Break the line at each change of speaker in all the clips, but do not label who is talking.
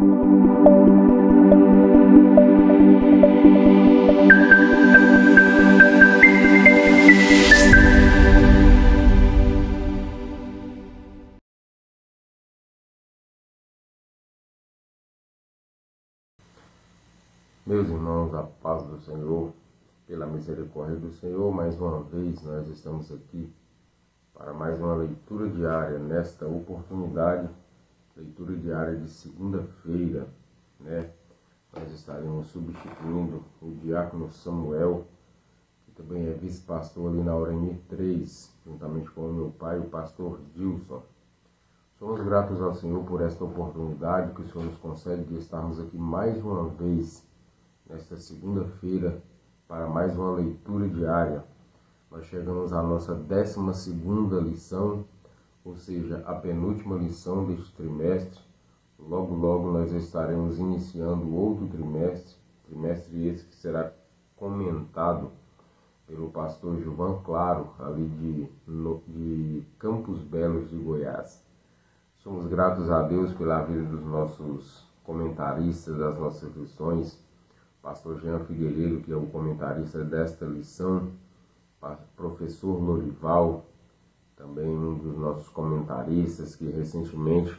Meus irmãos, a paz do Senhor, pela misericórdia do Senhor, mais uma vez nós estamos aqui para mais uma leitura diária. Nesta oportunidade, leitura diária de segunda-feira, né? Nós estaremos substituindo o diácono Samuel, que também é vice-pastor ali na Orani 3, juntamente com o meu pai, o pastor Dilson. Somos gratos ao Senhor por esta oportunidade que o Senhor nos concede de estarmos aqui mais uma vez nesta segunda-feira para mais uma leitura diária. Nós chegamos à nossa 12ª lição, ou seja, a penúltima lição deste trimestre. Logo, logo nós estaremos iniciando outro trimestre esse que será comentado pelo pastor Gilvan Claro, ali de Campos Belos de Goiás. Somos gratos a Deus pela vida dos nossos comentaristas das nossas lições, pastor Jean Figueiredo, que é o comentarista desta lição, professor Lorival, também um dos nossos comentaristas, que recentemente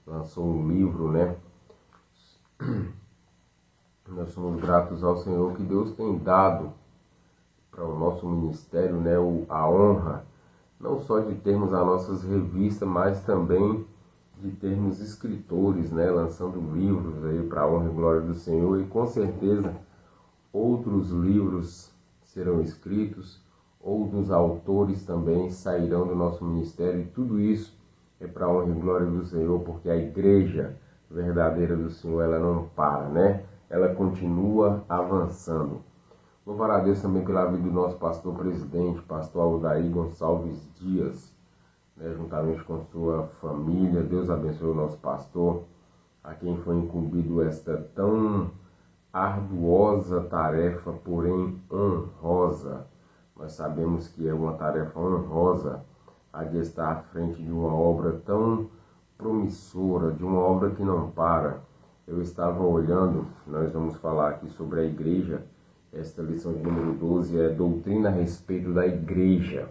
lançou um livro, né? Nós somos gratos ao Senhor que Deus tem dado para o nosso ministério, né, a honra, não só de termos as nossas revistas, mas também de termos escritores, né, lançando livros aí para a honra e glória do Senhor, e com certeza outros livros serão escritos, outros autores também sairão do nosso ministério, e tudo isso é para a honra e glória do Senhor, porque a igreja verdadeira do Senhor, ela não para, né? Ela continua avançando. Louvar a Deus também pela vida do nosso pastor presidente, pastor Aldair Gonçalves Dias, né, juntamente com sua família. Deus abençoe o nosso pastor, a quem foi incumbido esta tão arduosa tarefa, porém honrosa. Nós sabemos que é uma tarefa honrosa a de estar à frente de uma obra tão promissora, de uma obra que não para. Eu estava olhando, nós vamos falar aqui sobre a igreja. Esta lição de número 12 é doutrina a respeito da igreja.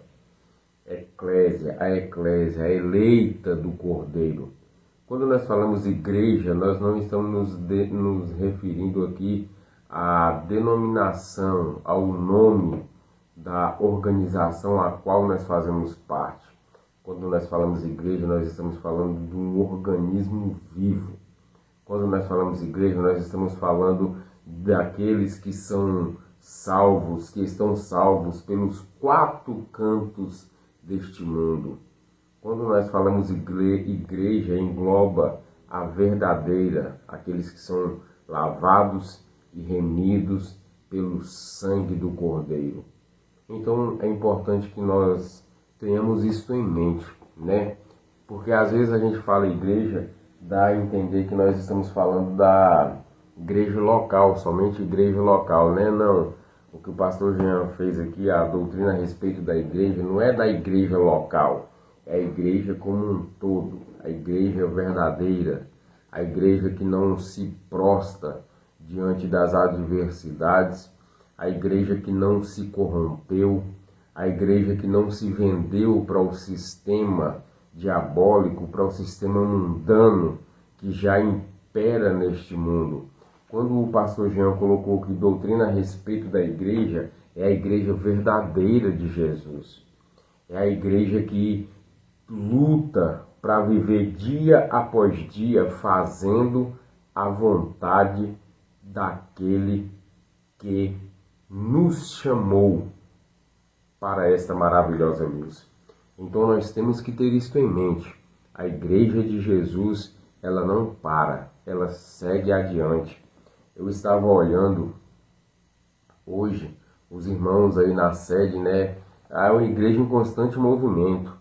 Eclésia, a eleita do Cordeiro. Quando nós falamos igreja, nós não estamos nos referindo aqui à denominação, ao nome da organização a qual nós fazemos parte. Quando nós falamos igreja, nós estamos falando de um organismo vivo. Quando nós falamos igreja, nós estamos falando daqueles que são salvos, que estão salvos pelos 4 cantos deste mundo. Quando nós falamos igreja, engloba a verdadeira, aqueles que são lavados e remidos pelo sangue do Cordeiro. Então é importante que nós tenhamos isso em mente, né? Porque às vezes a gente fala igreja, dá a entender que nós estamos falando da igreja local, somente igreja local, né? Não. O que o pastor Jean fez aqui, a doutrina a respeito da igreja, não é da igreja local, é a igreja como um todo, a igreja verdadeira, a igreja que não se prostra diante das adversidades, a igreja que não se corrompeu, a igreja que não se vendeu para o sistema diabólico, para o sistema mundano que já impera neste mundo. Quando o pastor Jean colocou que doutrina a respeito da igreja, é a igreja verdadeira de Jesus. É a igreja que luta para viver dia após dia fazendo a vontade daquele que nos chamou para esta maravilhosa luz. Então nós temos que ter isto em mente. A igreja de Jesus, ela não para, ela segue adiante. Eu estava olhando hoje os irmãos aí na sede, né? É uma igreja em constante movimento.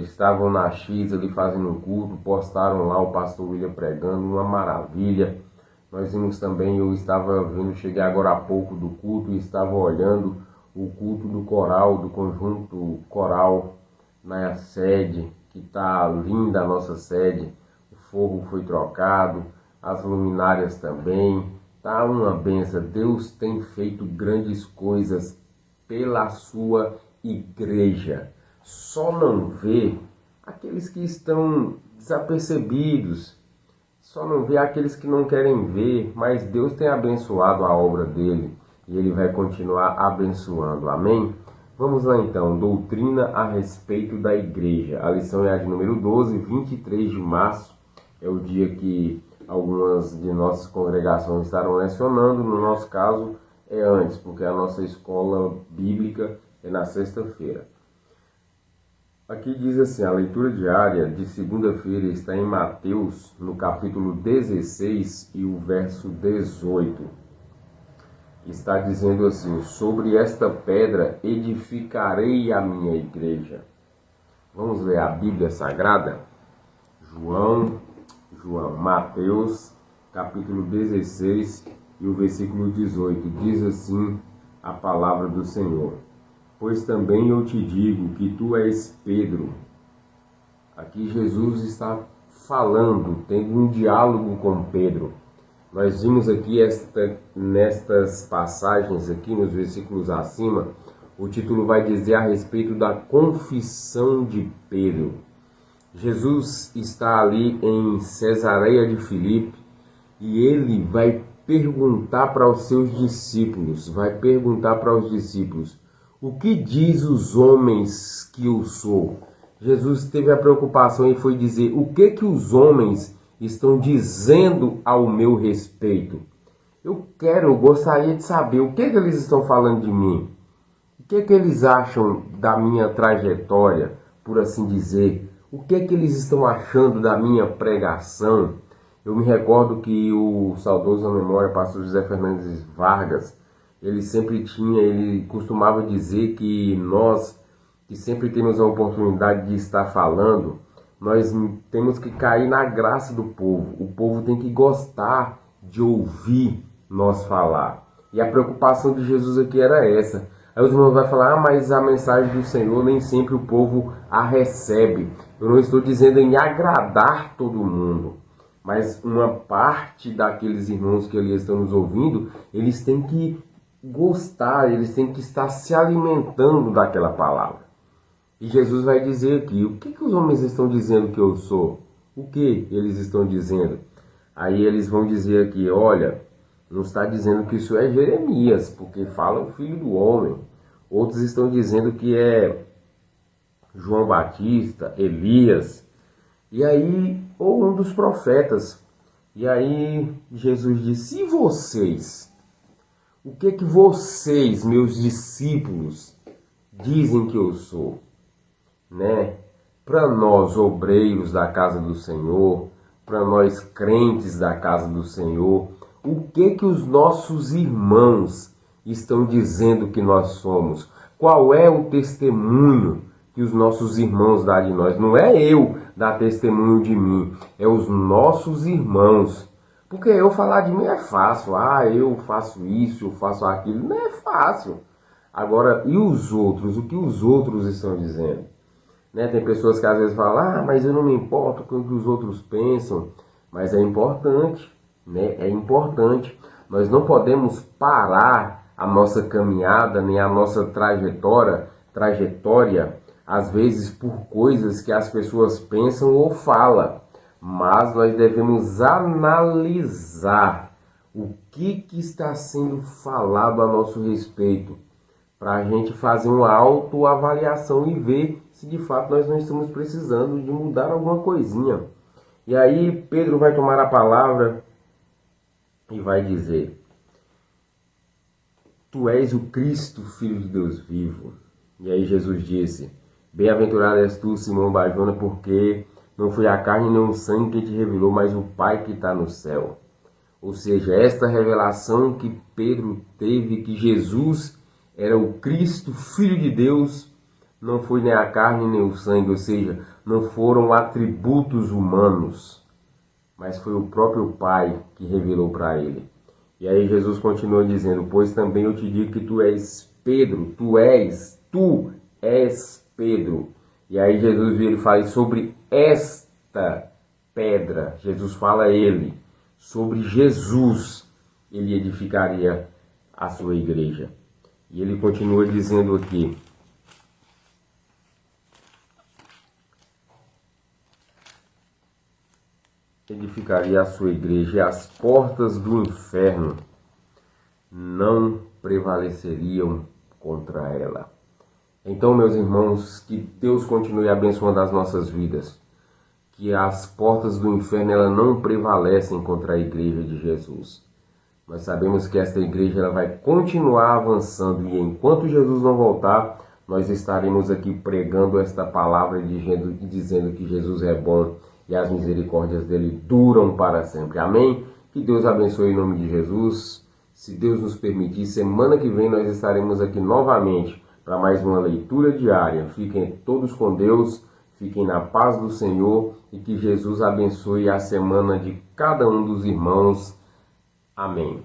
Estavam na X ali fazendo um culto, postaram lá o pastor William pregando, uma maravilha. Nós vimos também, eu estava vendo, cheguei agora há pouco do culto e estava olhando o culto do coral, do conjunto coral na sede, que está linda a nossa sede. forro foi trocado, as luminárias também. Tá uma benção. Deus tem feito grandes coisas pela sua igreja. Só não vê aqueles que estão desapercebidos. Só não vê aqueles que não querem ver, mas Deus tem abençoado a obra dele e ele vai continuar abençoando. Amém? Vamos lá então, doutrina a respeito da igreja. A lição é a de número 12, 23 de março. É o dia que algumas de nossas congregações estarão lecionando. No nosso caso é antes, porque a nossa escola bíblica é na sexta-feira. Aqui diz assim, a leitura diária de segunda-feira está em Mateus, no capítulo 16 e o verso 18. Está dizendo assim, sobre esta pedra edificarei a minha igreja. Vamos ler a Bíblia Sagrada? Mateus, capítulo 16 e o versículo 18. Diz assim a palavra do Senhor. Pois também eu te digo que tu és Pedro. Aqui Jesus está falando, tendo um diálogo com Pedro. Nós vimos aqui nestas passagens aqui, nos versículos acima, o título vai dizer a respeito da confissão de Pedro. Jesus está ali em Cesareia de Filipe e ele vai perguntar para os seus discípulos, o que diz os homens que eu sou? Jesus teve a preocupação e foi dizer, o que os homens estão dizendo ao meu respeito? Eu gostaria de saber o que eles estão falando de mim. O que eles acham da minha trajetória, por assim dizer? O que eles estão achando da minha pregação? Eu me recordo que o saudoso na memória, pastor José Fernandes Vargas, ele costumava dizer que nós, que sempre temos a oportunidade de estar falando, nós temos que cair na graça do povo. O povo tem que gostar de ouvir nós falar. E a preocupação de Jesus aqui era essa. Aí os irmãos vão falar, mas a mensagem do Senhor nem sempre o povo a recebe. Eu não estou dizendo em agradar todo mundo, mas uma parte daqueles irmãos que ali estão nos ouvindo, eles têm que gostar, eles têm que estar se alimentando daquela palavra. E Jesus vai dizer aqui, o que os homens estão dizendo que eu sou? O que eles estão dizendo? Aí eles vão dizer aqui, olha, não está dizendo que isso é Jeremias, porque fala o filho do homem. Outros estão dizendo que é João Batista, Elias, e aí, ou um dos profetas. E aí Jesus disse, e vocês? O que vocês, meus discípulos, dizem que eu sou? Né? Para nós, obreiros da casa do Senhor, para nós crentes da casa do Senhor, o que os nossos irmãos estão dizendo que nós somos? Qual é o testemunho que os nossos irmãos dão de nós? Não é eu dar testemunho de mim, é os nossos irmãos. Porque eu falar de mim é fácil. Eu faço isso, eu faço aquilo. Não é fácil. Agora, e os outros? O que os outros estão dizendo? Né? Tem pessoas que às vezes falam, mas eu não me importo com o que os outros pensam. Mas é importante, né? É importante. Nós não podemos parar a nossa caminhada, nem a nossa trajetória, às vezes por coisas que as pessoas pensam ou falam. Mas nós devemos analisar o que está sendo falado a nosso respeito, para a gente fazer uma autoavaliação e ver se de fato nós não estamos precisando de mudar alguma coisinha. E aí Pedro vai tomar a palavra e vai dizer, tu és o Cristo, Filho de Deus vivo. E aí Jesus disse, bem-aventurado és tu, Simão Barjona, porque não foi a carne nem o sangue que te revelou, mas o Pai que está no céu. Ou seja, esta revelação que Pedro teve, que Jesus era o Cristo, Filho de Deus, não foi nem a carne nem o sangue, ou seja, não foram atributos humanos, mas foi o próprio Pai que revelou para ele. E aí Jesus continua dizendo, pois também eu te digo que tu és Pedro, tu és Pedro. E aí Jesus ele fala sobre esta pedra. Jesus fala a ele, sobre Jesus, ele edificaria a sua igreja. E ele continua dizendo aqui, edificaria a sua igreja e as portas do inferno não prevaleceriam contra ela. Então, meus irmãos, que Deus continue abençoando as nossas vidas, que as portas do inferno ela não prevalecem contra a igreja de Jesus. Nós sabemos que esta igreja ela vai continuar avançando e enquanto Jesus não voltar, nós estaremos aqui pregando esta palavra e dizendo que Jesus é bom e as misericórdias dele duram para sempre. Amém? Que Deus abençoe em nome de Jesus. Se Deus nos permitir, semana que vem nós estaremos aqui novamente para mais uma leitura diária. Fiquem todos com Deus, fiquem na paz do Senhor e que Jesus abençoe a semana de cada um dos irmãos. Amém.